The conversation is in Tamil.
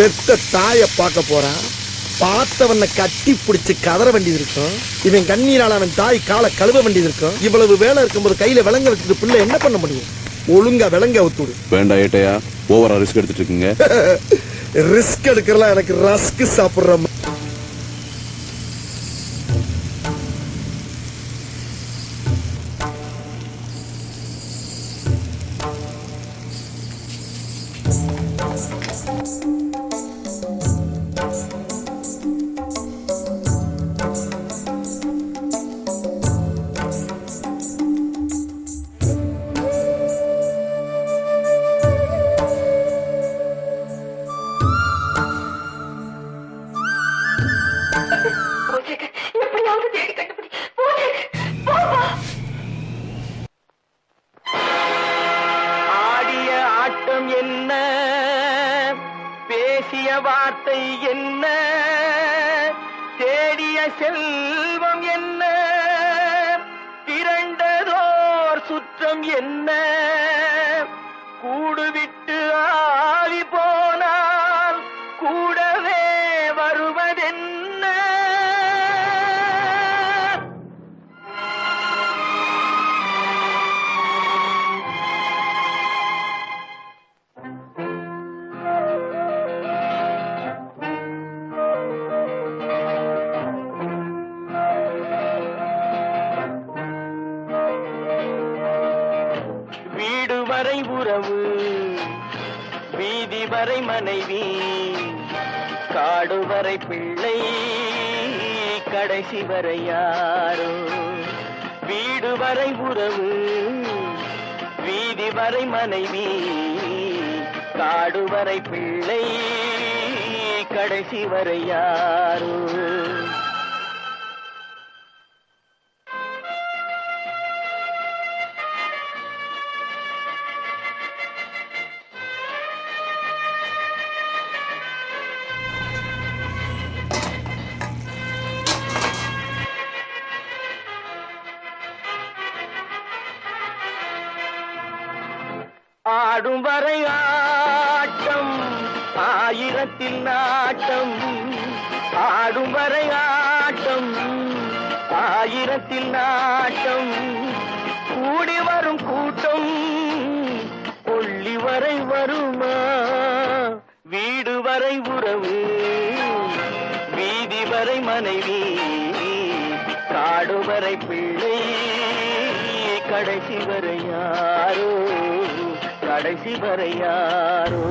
பெத்த தாய பார்க்க போறான். பார்த்தவன கட்டி பிடிச்சு கதற வேண்டியது இருக்கும். இவன் கண்ணீரால அவன் தாய் காலை கழுவ வேண்டியது இருக்கும். இவ்வளவு வேலை இருக்கும்போது கையில விலங்க வச்சுட்டு பிள்ளை என்ன பண்ண முடியும்? ஒழுங்கா விலங்க ஒத்துடு. வேண்டாம் ஏட்டையா, ஓவரா ரிஸ்க் எடுத்துட்டு இருக்கீங்க. ரிஸ்க் எடுக்கிறலாம் எனக்கு ரஸ்க் சாப்பிடுற என்ன, பேசிய வார்த்தை என்ன, தேடிய செல்வம் என்ன, திரண்டதோர் சுற்றம் என்ன, கூடுவிட்டு ஆவி போனால் கூடவே வருவதென்ன. வீடு வரை உறவு, வீதி வரை மனைவி, காடு வரை பிள்ளை, கடைசி வரை யாரோ. வீடு வரை உறவு, வீதி வரை மனைவி, காடு வரை பிள்ளை, கடைசி வரை யாரோ. ஆடும் வரை ஆட்டம், ஆயிரத்தில் நாட்டம், ஆடும் வரை ஆட்டம், ஆயிரத்தில் நாட்டம், கூடி வரும் கூட்டம் கொள்ளி வரை வருமா. வீடு வரை உறவு, வீதி வரை மனைவி, காடு வரை பிள்ளை, கடைசி வரை யாரோ, கடைசி வரை யாரோ.